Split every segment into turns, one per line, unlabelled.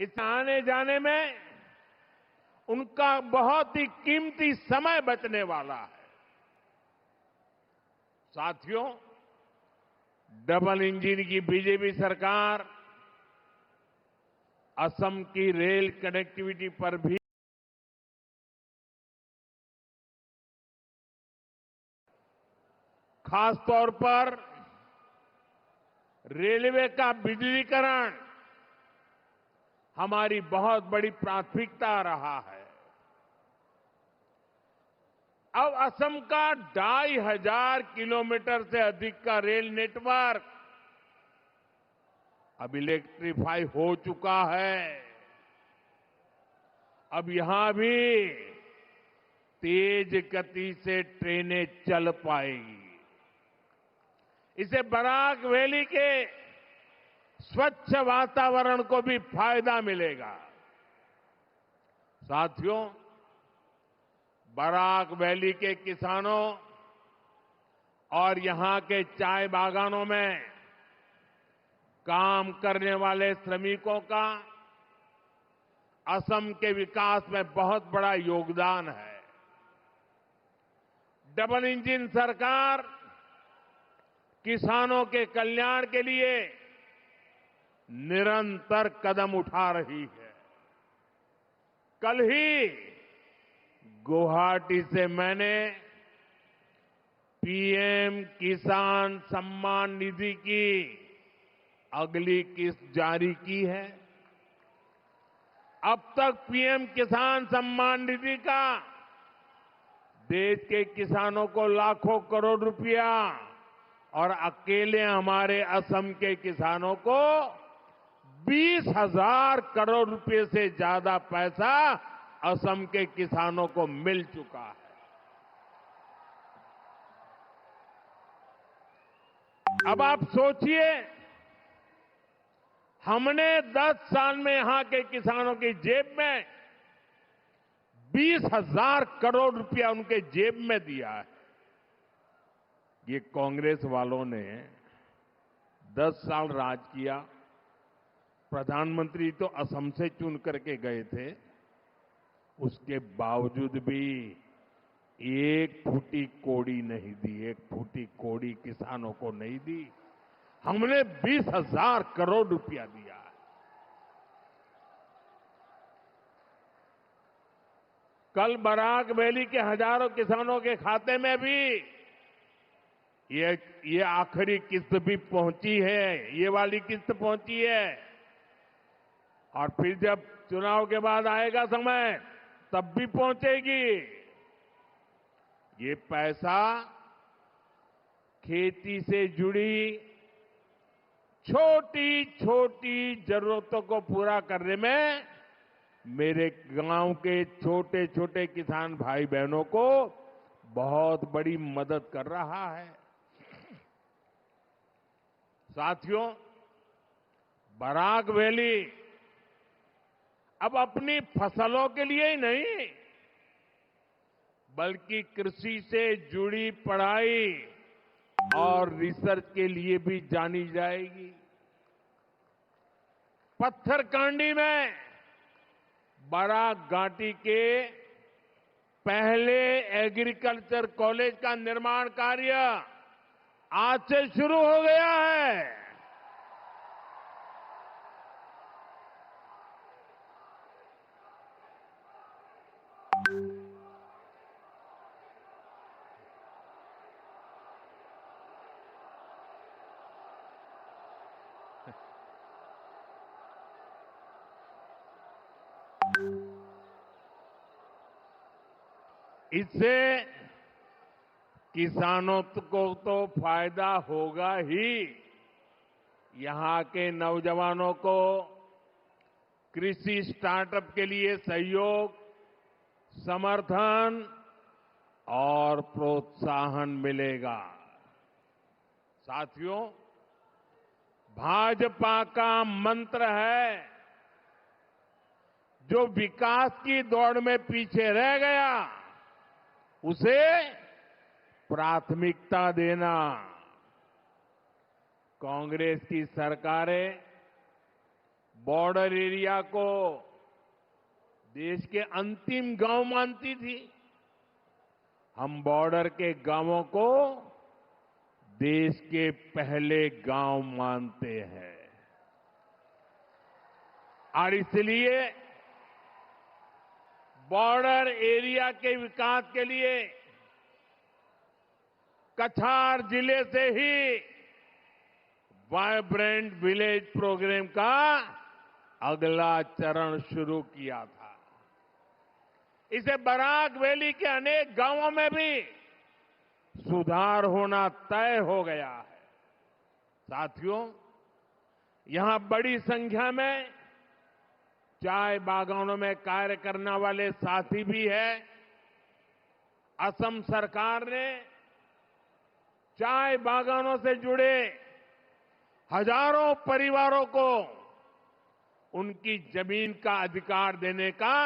इस आने जाने में उनका बहुत ही कीमती समय बचने वाला है। साथियों, डबल इंजन की बीजेपी सरकार असम की रेल कनेक्टिविटी पर भी खासतौर पर रेलवे का बिजलीकरण हमारी बहुत बड़ी प्राथमिकता रहा है। अब असम का 2500 किलोमीटर से अधिक का रेल नेटवर्क अब इलेक्ट्रीफाई हो चुका है। अब यहां भी तेज गति से ट्रेनें चल पाएगी। इससे बराक वैली के स्वच्छ वातावरण को भी फायदा मिलेगा। साथियों, बराक वैली के किसानों और यहां के चाय बागानों में काम करने वाले श्रमिकों का असम के विकास में बहुत बड़ा योगदान है। डबल इंजन सरकार किसानों के कल्याण के लिए निरंतर कदम उठा रही है। कल ही गुवाहाटी से मैंने पीएम किसान सम्मान निधि की अगली किस्त जारी की है। अब तक पीएम किसान सम्मान निधि का देश के किसानों को लाखों करोड़ रुपया और अकेले हमारे असम के किसानों को 20,000 करोड़ रुपए से ज्यादा पैसा असम के किसानों को मिल चुका है। अब आप सोचिए, हमने 10 साल में यहां के किसानों की जेब में 20,000 करोड़ रुपया उनके जेब में दिया है। ये कांग्रेस वालों ने 10 साल राज किया। प्रधानमंत्री तो असम से चुन करके गए थे, उसके बावजूद भी एक फूटी कोड़ी नहीं दी, एक फूटी कोड़ी किसानों को नहीं दी। हमने 20,000 करोड़ रुपया दिया है। कल बराक वैली के हजारों किसानों के खाते में भी ये आखिरी किस्त भी पहुंची है, ये वाली किस्त पहुंची है। और फिर जब चुनाव के बाद आएगा समय, तब भी पहुंचेगी। ये पैसा खेती से जुड़ी छोटी छोटी जरूरतों को पूरा करने में मेरे गांव के छोटे छोटे किसान भाई बहनों को बहुत बड़ी मदद कर रहा है। साथियों, बराक वैली अब अपनी फसलों के लिए ही नहीं, बल्कि कृषि से जुड़ी पढ़ाई और रिसर्च के लिए भी जानी जाएगी। पत्थरकांडी में बराक घाटी के पहले एग्रीकल्चर कॉलेज का निर्माण कार्य आज से शुरू हो गया है। इससे किसानों को तो फायदा होगा ही, यहां के नौजवानों को कृषि स्टार्टअप के लिए सहयोग, समर्थन और प्रोत्साहन मिलेगा। साथियों, भाजपा का मंत्र है, जो विकास की दौड़ में पीछे रह गया उसे प्राथमिकता देना। कांग्रेस की सरकारें बॉर्डर एरिया को देश के अंतिम गांव मानती थी। हम बॉर्डर के गांवों को देश के पहले गांव मानते हैं और इसलिए बॉर्डर एरिया के विकास के लिए कछार जिले से ही वाइब्रेंट विलेज प्रोग्राम का अगला चरण शुरू किया था। इसे बराक वैली के अनेक गांवों में भी सुधार होना तय हो गया है। साथियों, यहां बड़ी संख्या में चाय बागानों में कार्य करने वाले साथी भी हैं। असम सरकार ने चाय बागानों से जुड़े हजारों परिवारों को उनकी जमीन का अधिकार देने का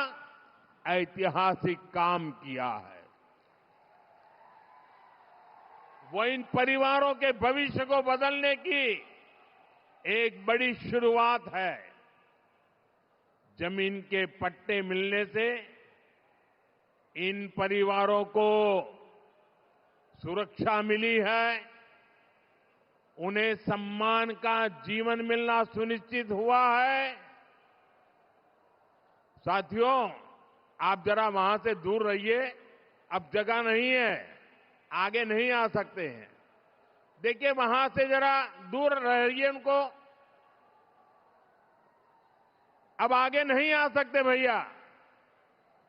ऐतिहासिक काम किया है। वो इन परिवारों के भविष्य को बदलने की एक बड़ी शुरुआत है। जमीन के पट्टे मिलने से इन परिवारों को सुरक्षा मिली है, उन्हें सम्मान का जीवन मिलना सुनिश्चित हुआ है। साथियों, आप जरा वहां से दूर रहिए, अब जगह नहीं है, आगे नहीं आ सकते हैं। देखिए, वहां से जरा दूर रहिए उनको, अब आगे नहीं आ सकते भैया।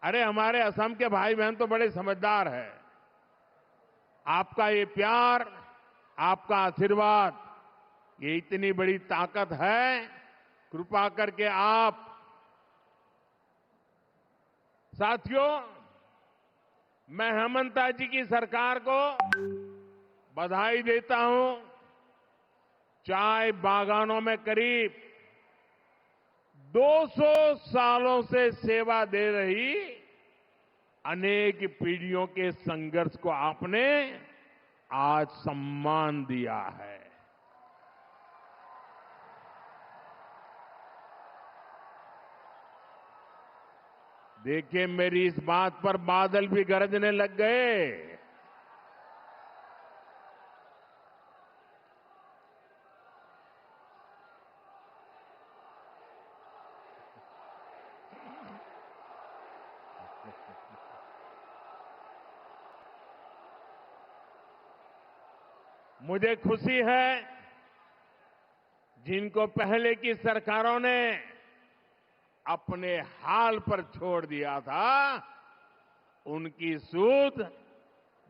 अरे हमारे असम के भाई बहन तो बड़े समझदार हैं। आपका ये प्यार, आपका आशीर्वाद, ये इतनी बड़ी ताकत है। कृपा करके आप साथियों, मैं हेमंता जी की सरकार को बधाई देता हूं। चाय बागानों में करीब 200 सालों से सेवा दे रही अनेक पीढ़ियों के संघर्ष को आपने आज सम्मान दिया है। देखिए, मेरी इस बात पर बादल भी गरजने लग गए। मुझे खुशी है जिनको पहले की सरकारों ने अपने हाल पर छोड़ दिया था, उनकी सूद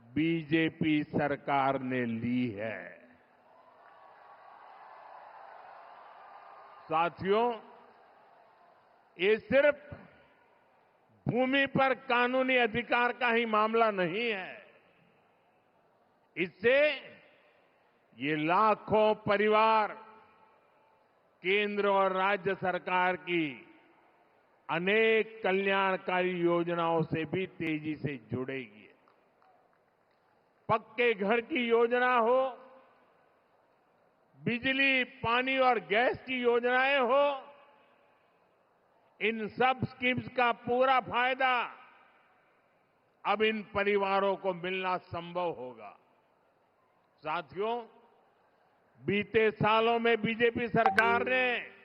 बीजेपी सरकार ने ली है। साथियों, ये सिर्फ भूमि पर कानूनी अधिकार का ही मामला नहीं है। इससे ये लाखों परिवार केंद्र और राज्य सरकार की अनेक कल्याणकारी योजनाओं से भी तेजी से जुड़ेगी। पक्के घर की योजना हो, बिजली, पानी और गैस की योजनाएं हो, इन सब स्कीम्स का पूरा फायदा अब इन परिवारों को मिलना संभव होगा। साथियों, बीते सालों में बीजेपी सरकार ने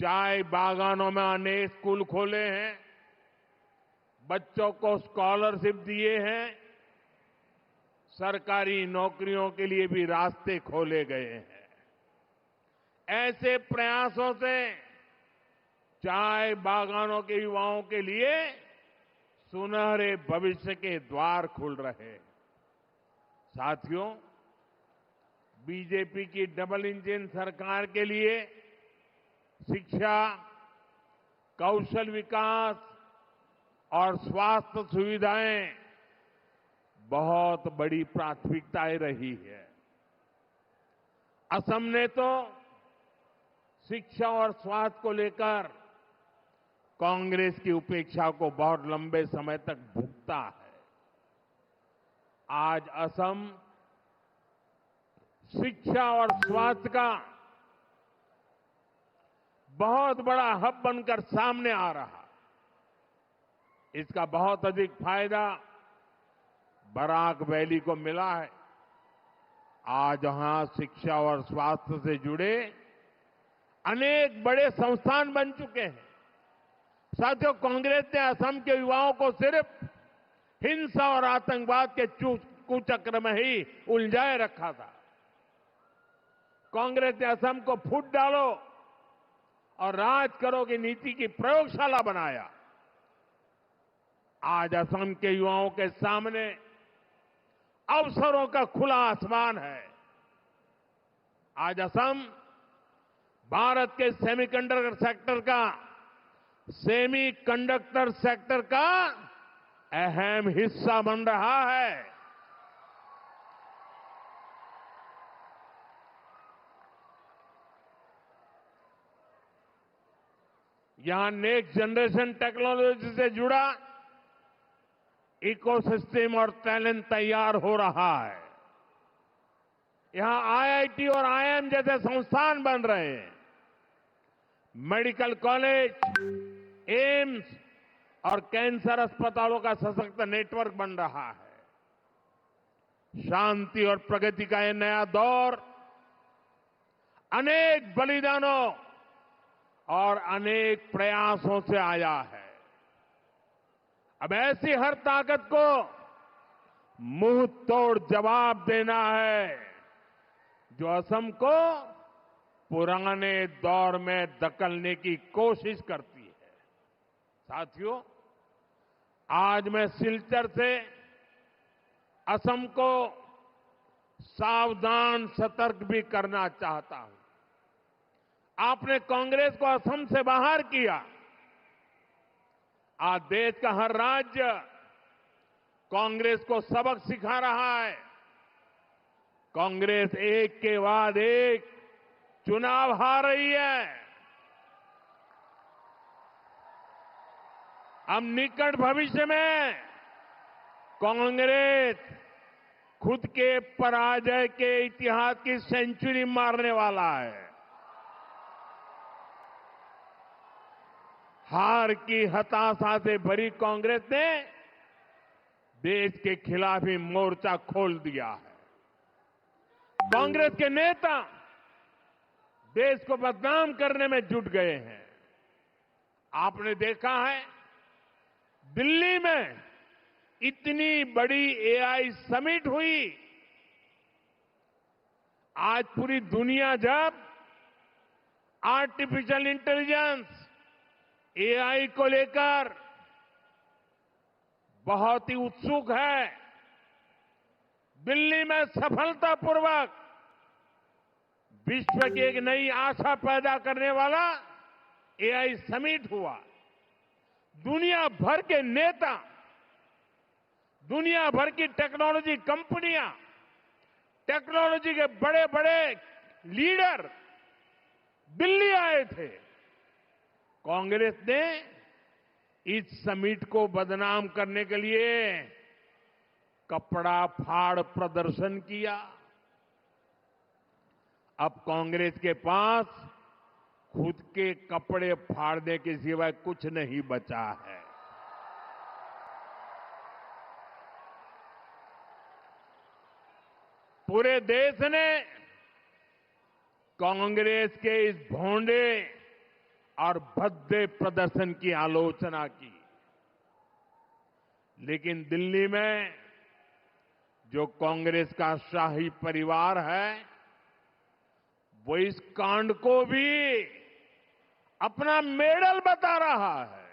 चाय बागानों में अनेक स्कूल खोले हैं, बच्चों को स्कॉलरशिप दिए हैं, सरकारी नौकरियों के लिए भी रास्ते खोले गए हैं। ऐसे प्रयासों से चाय बागानों के युवाओं के लिए सुनहरे भविष्य के द्वार खुल रहे हैं। साथियों, बीजेपी की डबल इंजन सरकार के लिए शिक्षा, कौशल विकास और स्वास्थ्य सुविधाएं बहुत बड़ी प्राथमिकताएं रही है। असम ने तो शिक्षा और स्वास्थ्य को लेकर कांग्रेस की उपेक्षा को बहुत लंबे समय तक भुगता है। आज असम शिक्षा और स्वास्थ्य का बहुत बड़ा हब बनकर सामने आ रहा। इसका बहुत अधिक फायदा बराक वैली को मिला है। आज यहां शिक्षा और स्वास्थ्य से जुड़े अनेक बड़े संस्थान बन चुके हैं। साथियों, कांग्रेस ने असम के युवाओं को सिर्फ हिंसा और आतंकवाद के कुचक्र में ही उलझाए रखा था। कांग्रेस ने असम को फूट डालो और राज करो की नीति की प्रयोगशाला बनाया। आज असम के युवाओं के सामने अवसरों का खुला आसमान है। आज असम भारत के सेमीकंडक्टर सेक्टर का अहम हिस्सा बन रहा है। यहां नेक्स्ट जनरेशन टेक्नोलॉजी से जुड़ा इकोसिस्टम और टैलेंट तैयार हो रहा है। यहां आईआईटी और आईआईएम जैसे संस्थान बन रहे हैं। मेडिकल कॉलेज, एम्स और कैंसर अस्पतालों का सशक्त नेटवर्क बन रहा है। शांति और प्रगति का यह नया दौर अनेक बलिदानों और अनेक प्रयासों से आया है। अब ऐसी हर ताकत को मुंह तोड़ जवाब देना है जो असम को पुराने दौर में धकेलने की कोशिश करती है। साथियों, आज मैं सिलचर से असम को सावधान सतर्क भी करना चाहता हूं। आपने कांग्रेस को असम से बाहर किया। आज देश का हर राज्य कांग्रेस को सबक सिखा रहा है। कांग्रेस एक के बाद एक चुनाव हार रही है। अब निकट भविष्य में कांग्रेस खुद के पराजय के इतिहास की सेंचुरी मारने वाला है। हार की हताशा से भरी कांग्रेस ने देश के खिलाफ ही मोर्चा खोल दिया है। कांग्रेस के नेता देश को बदनाम करने में जुट गए हैं। आपने देखा है, दिल्ली में इतनी बड़ी एआई समिट हुई। आज पूरी दुनिया जब आर्टिफिशियल इंटेलिजेंस, एआई को लेकर बहुत ही उत्सुक है, दिल्ली में सफलतापूर्वक विश्व की एक नई आशा पैदा करने वाला एआई समिट हुआ। दुनिया भर के नेता, दुनिया भर की टेक्नोलॉजी कंपनियां, टेक्नोलॉजी के बड़े बड़े लीडर दिल्ली आए थे। कांग्रेस ने इस समिट को बदनाम करने के लिए कपड़ा फाड़ प्रदर्शन किया। अब कांग्रेस के पास खुद के कपड़े फाड़ने के सिवाय कुछ नहीं बचा है। पूरे देश ने कांग्रेस के इस भोंडे और भद्दे प्रदर्शन की आलोचना की। लेकिन दिल्ली में जो कांग्रेस का शाही परिवार है, वो इस कांड को भी अपना मेडल बता रहा है।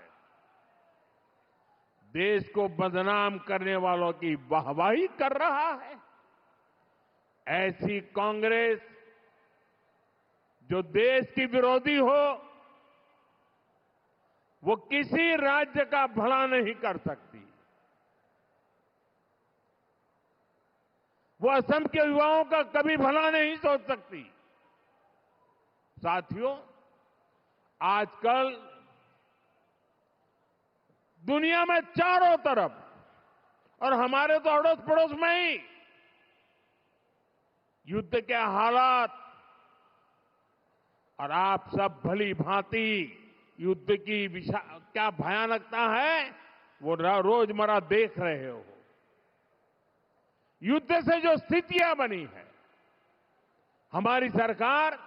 देश को बदनाम करने वालों की वाहवाही कर रहा है। ऐसी कांग्रेस जो देश की विरोधी हो, वो किसी राज्य का भला नहीं कर सकती। वो असम के युवाओं का कभी भला नहीं सोच सकती। साथियों, आजकल दुनिया में चारों तरफ और हमारे तो अड़ोस पड़ोस में ही युद्ध के हालात, और आप सब भली भांति युद्ध की क्या भयानकता है वो रोजमर्रा देख रहे हो। युद्ध से जो स्थितियां बनी है, हमारी सरकार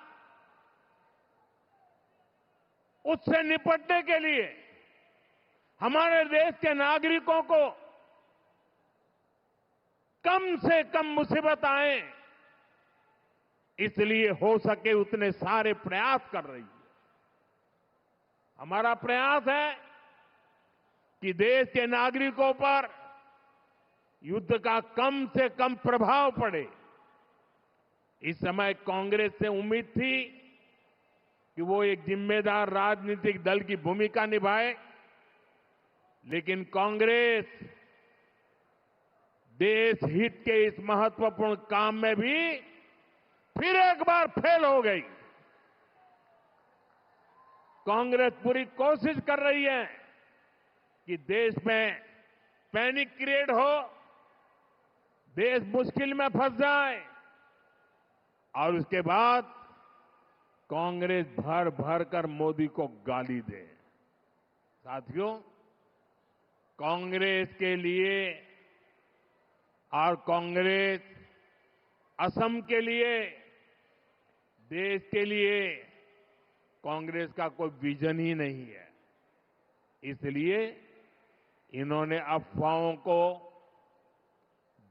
उससे निपटने के लिए हमारे देश के नागरिकों को कम से कम मुसीबत आए, इसलिए हो सके उतने सारे प्रयास कर रही है। हमारा प्रयास है कि देश के नागरिकों पर युद्ध का कम से कम प्रभाव पड़े। इस समय कांग्रेस से उम्मीद थी कि वो एक जिम्मेदार राजनीतिक दल की भूमिका निभाए, लेकिन कांग्रेस देश हित के इस महत्वपूर्ण काम में भी फिर एक बार फेल हो गई। कांग्रेस पूरी कोशिश कर रही है कि देश में पैनिक क्रिएट हो, देश मुश्किल में फंस जाए और उसके बाद कांग्रेस भर भर कर मोदी को गाली दे। साथियों, कांग्रेस के लिए और कांग्रेस असम के लिए, देश के लिए कांग्रेस का कोई विजन ही नहीं है। इसलिए इन्होंने अफवाहों को,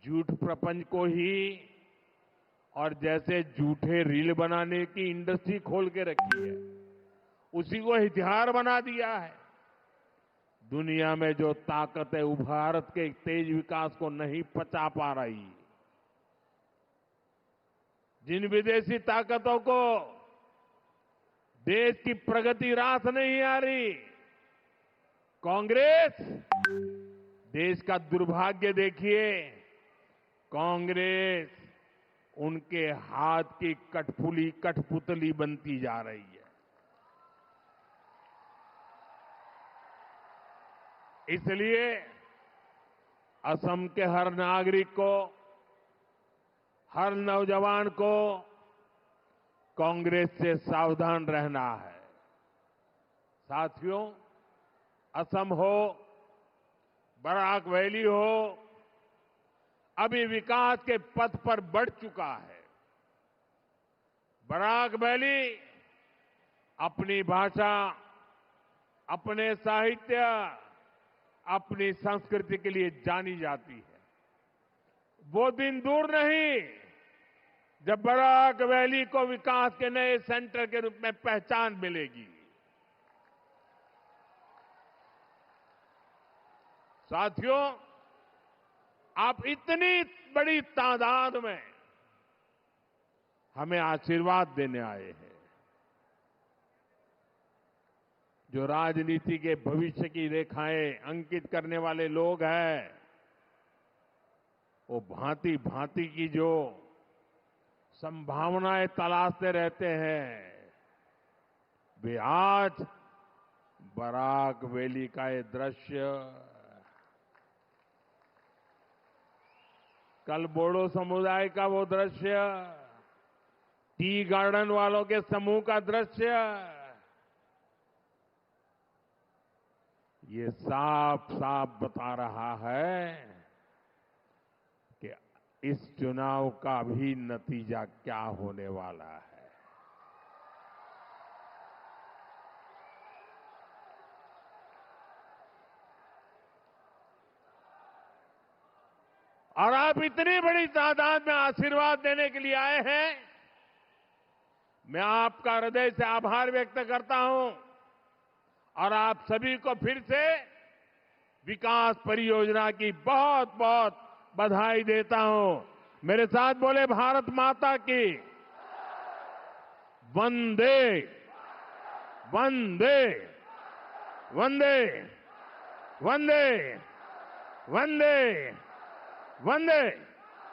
झूठ प्रपंच को ही और जैसे झूठे रील बनाने की इंडस्ट्री खोल के रखी है, उसी को हथियार बना दिया है। दुनिया में जो ताकत है वो भारत के तेज विकास को नहीं पचा पा रही। जिन विदेशी ताकतों को देश की प्रगति रास नहीं आ रही, कांग्रेस, देश का दुर्भाग्य देखिए, कांग्रेस उनके हाथ की कठपुतली बनती जा रही है। इसलिए असम के हर नागरिक को, हर नौजवान को कांग्रेस से सावधान रहना है। साथियों, असम हो, बराक वैली हो, अभी विकास के पथ पर बढ़ चुका है। बराक वैली अपनी भाषा, अपने साहित्य, अपनी संस्कृति के लिए जानी जाती है। वो दिन दूर नहीं जब बराक वैली को विकास के नए सेंटर के रूप में पहचान मिलेगी। साथियों, आप इतनी बड़ी तादाद में हमें आशीर्वाद देने आए हैं। जो राजनीति के भविष्य की रेखाएं अंकित करने वाले लोग हैं, वो भांति भांति की जो संभावनाएं तलाशते रहते हैं, वे आज बराक वैली का ये दृश्य, कल बोडो समुदाय का वो दृश्य, टी गार्डन वालों के समूह का दृश्य, ये साफ साफ बता रहा है कि इस चुनाव का भी नतीजा क्या होने वाला है। और आप इतनी बड़ी तादाद में आशीर्वाद देने के लिए आए हैं, मैं आपका हृदय से आभार व्यक्त करता हूं और आप सभी को फिर से विकास परियोजना की बहुत बहुत बधाई देता हूं। मेरे साथ बोले, भारत माता की वंदे वंदे वंदे वंदे वंदे वंदे।